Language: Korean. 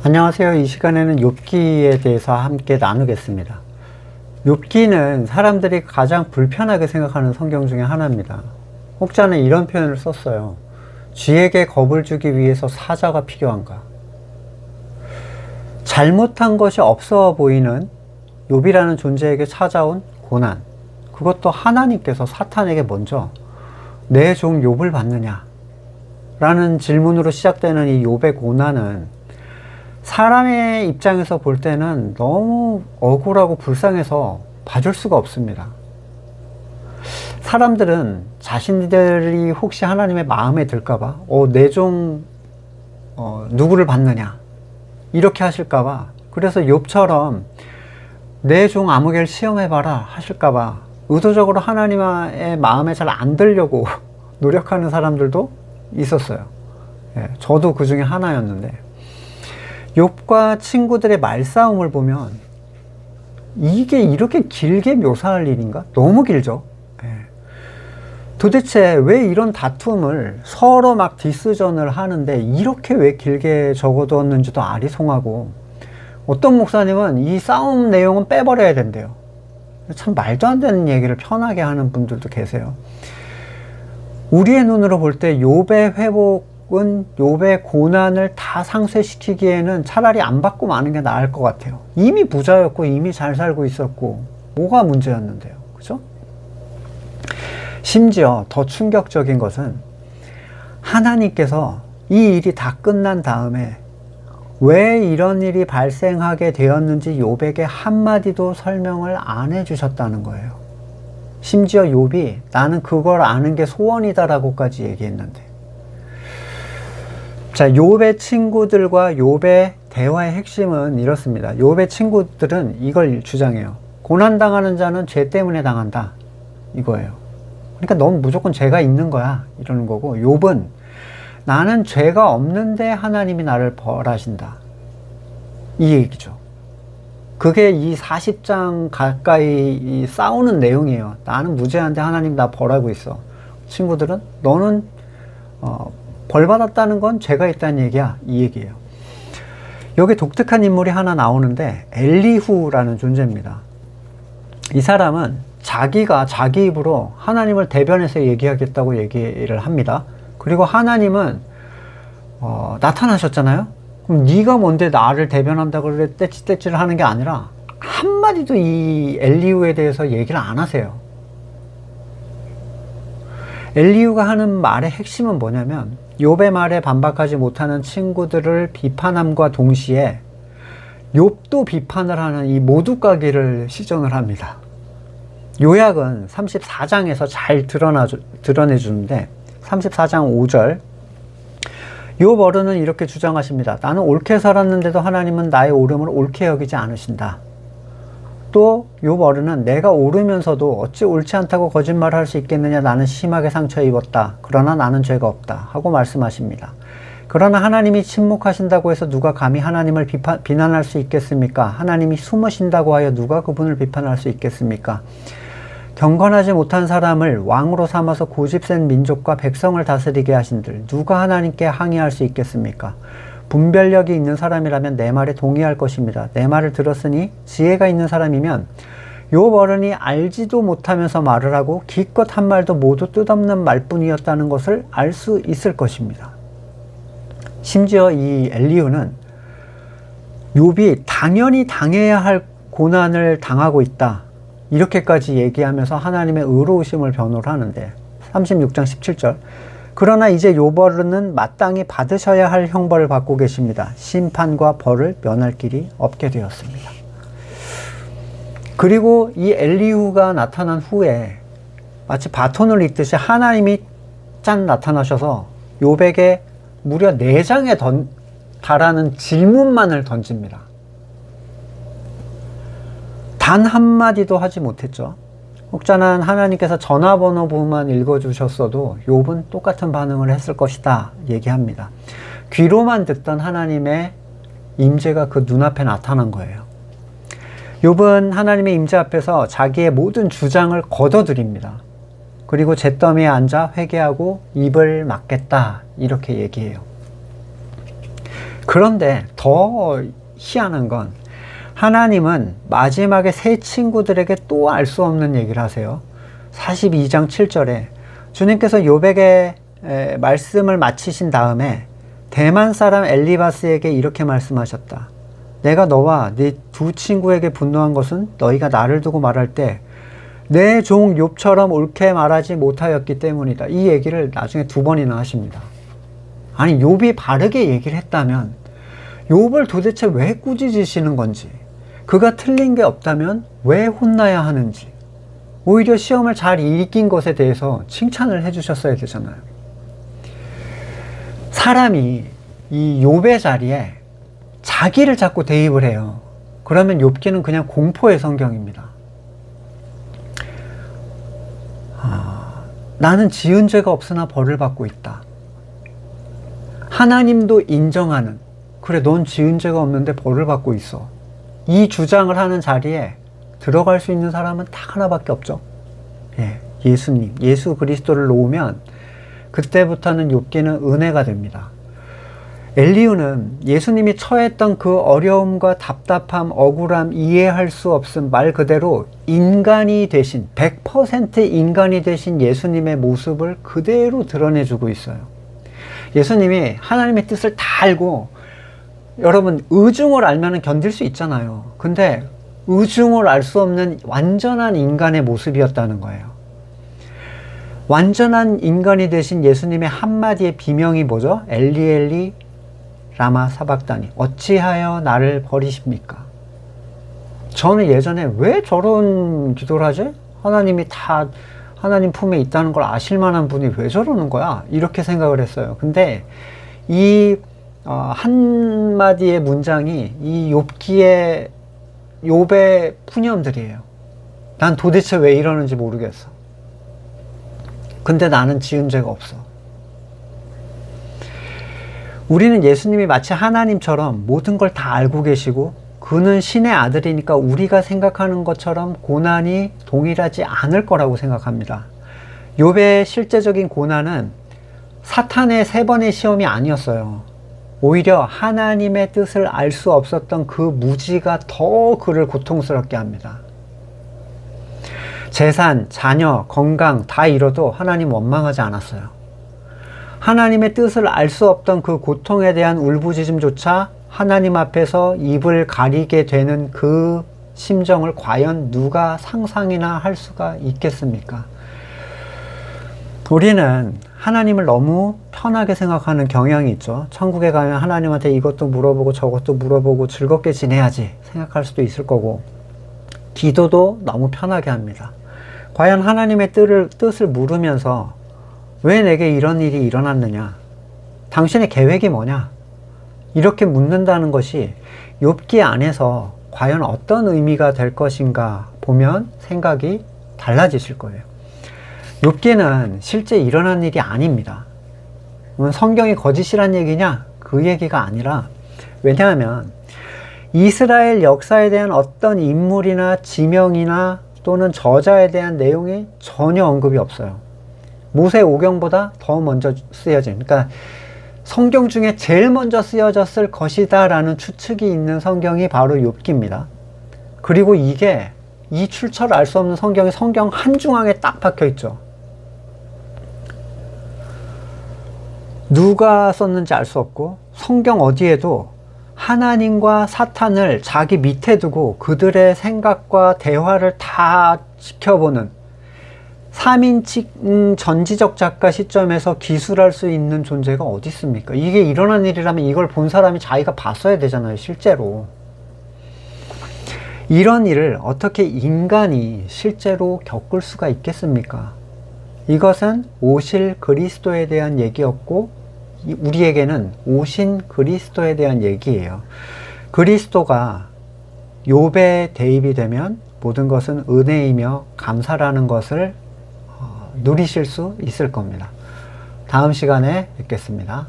안녕하세요. 이 시간에는 욥기에 대해서 함께 나누겠습니다. 욥기는 사람들이 가장 불편하게 생각하는 성경 중에 하나입니다. 혹자는 이런 표현을 썼어요. 쥐에게 겁을 주기 위해서 사자가 필요한가? 잘못한 것이 없어 보이는 욥이라는 존재에게 찾아온 고난, 그것도 하나님께서 사탄에게 먼저 내 종 욥을 받느냐? 라는 질문으로 시작되는 이 욥의 고난은 사람의 입장에서 볼 때는 너무 억울하고 불쌍해서 봐줄 수가 없습니다. 사람들은 자신들이 혹시 하나님의 마음에 들까봐 내 종 누구를 받느냐 이렇게 하실까봐, 그래서 욥처럼 내 종 아무개를 시험해봐라 하실까봐 의도적으로 하나님의 마음에 잘 안 들려고 노력하는 사람들도 있었어요. 저도 그 중에 하나였는데, 욥과 친구들의 말싸움을 보면 이게 이렇게 길게 묘사할 일인가? 너무 길죠. 도대체 왜 이런 다툼을 서로 막 디스전을 하는데 이렇게 왜 길게 적어뒀는지도 아리송하고, 어떤 목사님은 이 싸움 내용은 빼버려야 된대요. 참 말도 안 되는 얘기를 편하게 하는 분들도 계세요. 우리의 눈으로 볼 때 욥의 회복은, 욥의 고난을 다 상쇄시키기에는 차라리 안 받고 마는 게 나을 것 같아요. 이미 부자였고 이미 잘 살고 있었고 뭐가 문제였는데요, 그죠? 심지어 더 충격적인 것은 하나님께서 이 일이 다 끝난 다음에 왜 이런 일이 발생하게 되었는지 욥에게 한마디도 설명을 안 해주셨다는 거예요. 심지어 욥이 나는 그걸 아는 게 소원이다 라고까지 얘기했는데, 자, 욥의 친구들과 욥의 대화의 핵심은 이렇습니다. 욥의 친구들은 이걸 주장해요. 고난당하는 자는 죄 때문에 당한다, 이거예요. 그러니까 넌 무조건 죄가 있는 거야, 이러는 거고, 욥은 나는 죄가 없는데 하나님이 나를 벌하신다, 이 얘기죠. 그게 이 40장 가까이 싸우는 내용이에요. 나는 무죄한데 하나님 나 벌하고 있어. 친구들은 너는 벌 받았다는 건 죄가 있다는 얘기야, 이 얘기예요. 여기 독특한 인물이 하나 나오는데 엘리후라는 존재입니다. 이 사람은 자기가 자기 입으로 하나님을 대변해서 얘기하겠다고 얘기를 합니다. 그리고 하나님은 나타나셨잖아요. 그럼 네가 뭔데 나를 대변한다고 그래 떼찌떼찌를 하는 게 아니라 한마디도 이 엘리후에 대해서 얘기를 안 하세요. 엘리후가 하는 말의 핵심은 뭐냐면, 욥의 말에 반박하지 못하는 친구들을 비판함과 동시에 욥도 비판을 하는 이 모두가기를 시전을 합니다. 요약은 34장에서 잘 드러내 주는데, 34장 5절, 욥 어른은 이렇게 주장하십니다. 나는 옳게 살았는데도 하나님은 나의 옳음을 옳게 여기지 않으신다. 또 욥 어른은 내가 옳으면서도 어찌 옳지 않다고 거짓말을 할 수 있겠느냐, 나는 심하게 상처 입었다. 그러나 나는 죄가 없다 하고 말씀하십니다. 그러나 하나님이 침묵하신다고 해서 누가 감히 하나님을 비난할 수 있겠습니까? 하나님이 숨으신다고 하여 누가 그분을 비판할 수 있겠습니까? 경건하지 못한 사람을 왕으로 삼아서 고집센 민족과 백성을 다스리게 하신들 누가 하나님께 항의할 수 있겠습니까? 분별력이 있는 사람이라면 내 말에 동의할 것입니다. 내 말을 들었으니 지혜가 있는 사람이면 욥 어른이 알지도 못하면서 말을 하고 기껏 한 말도 모두 뜻없는 말뿐이었다는 것을 알 수 있을 것입니다. 심지어 이 엘리후는 욥이 당연히 당해야 할 고난을 당하고 있다, 이렇게까지 얘기하면서 하나님의 의로우심을 변호를 하는데, 36장 17절, 그러나 이제 욥 어른은 마땅히 받으셔야 할 형벌을 받고 계십니다. 심판과 벌을 면할 길이 없게 되었습니다. 그리고 이 엘리후가 나타난 후에 마치 바톤을 잇듯이 하나님이 짠 나타나셔서 욥에게 무려 4장에 달하는 질문만을 던집니다. 단 한마디도 하지 못했죠. 혹자는 하나님께서 전화번호부만 읽어주셨어도 욥은 똑같은 반응을 했을 것이다 얘기합니다. 귀로만 듣던 하나님의 임재가 그 눈앞에 나타난 거예요. 욥은 하나님의 임재 앞에서 자기의 모든 주장을 거둬들입니다. 그리고 잿더미에 앉아 회개하고 입을 막겠다 이렇게 얘기해요. 그런데 더 희한한 건 하나님은 마지막에 세 친구들에게 또 알 수 없는 얘기를 하세요. 42장 7절에 주님께서 욥에게 말씀을 마치신 다음에 대만 사람 엘리바스에게 이렇게 말씀하셨다. 내가 너와 네 두 친구에게 분노한 것은 너희가 나를 두고 말할 때 내 종 욥처럼 옳게 말하지 못하였기 때문이다. 이 얘기를 나중에 2번이나 하십니다. 아니, 욥이 바르게 얘기를 했다면 욥을 도대체 왜 꾸짖으시는 건지, 그가 틀린 게 없다면 왜 혼나야 하는지, 오히려 시험을 잘 이긴 것에 대해서 칭찬을 해주셨어야 되잖아요. 사람이 이 욥의 자리에 자기를 자꾸 대입을 해요. 그러면 욥기는 그냥 공포의 성경입니다. 나는 지은 죄가 없으나 벌을 받고 있다. 하나님도 인정하는, 그래 넌 지은 죄가 없는데 벌을 받고 있어, 이 주장을 하는 자리에 들어갈 수 있는 사람은 딱 하나밖에 없죠. 예수님, 예수 그리스도를 놓으면 그때부터는 욥기는 은혜가 됩니다. 엘리후는 예수님이 처했던 그 어려움과 답답함, 억울함, 이해할 수 없음, 말 그대로 인간이 되신, 100% 인간이 되신 예수님의 모습을 그대로 드러내주고 있어요. 예수님이 하나님의 뜻을 다 알고, 여러분 의중을 알면 견딜 수 있잖아요. 근데 의중을 알 수 없는 완전한 인간의 모습이었다는 거예요. 완전한 인간이 되신 예수님의 한마디의 비명이 뭐죠? 엘리 엘리 라마 사박다니, 어찌하여 나를 버리십니까? 저는 예전에 왜 저런 기도를 하지? 하나님이 다 하나님 품에 있다는 걸 아실 만한 분이 왜 저러는 거야? 이렇게 생각을 했어요. 근데 이 한마디의 문장이 이 욥의 푸념들이에요. 난 도대체 왜 이러는지 모르겠어. 근데 나는 지은 죄가 없어. 우리는 예수님이 마치 하나님처럼 모든 걸 다 알고 계시고, 그는 신의 아들이니까 우리가 생각하는 것처럼 고난이 동일하지 않을 거라고 생각합니다. 욥의 실제적인 고난은 사탄의 3번의 시험이 아니었어요. 오히려 하나님의 뜻을 알 수 없었던 그 무지가 더 그를 고통스럽게 합니다. 재산, 자녀, 건강 다 잃어도 하나님 원망하지 않았어요. 하나님의 뜻을 알 수 없던 그 고통에 대한 울부짖음조차 하나님 앞에서 입을 가리게 되는 그 심정을 과연 누가 상상이나 할 수가 있겠습니까? 우리는 하나님을 너무 편하게 생각하는 경향이 있죠. 천국에 가면 하나님한테 이것도 물어보고 저것도 물어보고 즐겁게 지내야지 생각할 수도 있을 거고, 기도도 너무 편하게 합니다. 과연 하나님의 뜻을 물으면서 왜 내게 이런 일이 일어났느냐? 당신의 계획이 뭐냐? 이렇게 묻는다는 것이 욥기 안에서 과연 어떤 의미가 될 것인가 보면 생각이 달라지실 거예요. 욥기는 실제 일어난 일이 아닙니다. 성경이 거짓이란 얘기냐? 그 얘기가 아니라, 왜냐하면 이스라엘 역사에 대한 어떤 인물이나 지명이나 또는 저자에 대한 내용이 전혀 언급이 없어요. 모세오경보다 더 먼저 쓰여진, 그러니까 성경 중에 제일 먼저 쓰여졌을 것이다 라는 추측이 있는 성경이 바로 욥기입니다. 그리고 이게 이 출처를 알 수 없는 성경이 성경 한중앙에 딱 박혀 있죠. 누가 썼는지 알 수 없고, 성경 어디에도 하나님과 사탄을 자기 밑에 두고 그들의 생각과 대화를 다 지켜보는 3인칭 전지적 작가 시점에서 기술할 수 있는 존재가 어디 있습니까? 이게 일어난 일이라면 이걸 본 사람이 자기가 봤어야 되잖아요, 실제로. 이런 일을 어떻게 인간이 실제로 겪을 수가 있겠습니까? 이것은 오실 그리스도에 대한 얘기였고, 우리에게는 오신 그리스도에 대한 얘기예요. 그리스도가 욥의 대입이 되면 모든 것은 은혜이며 감사라는 것을 누리실 수 있을 겁니다. 다음 시간에 뵙겠습니다.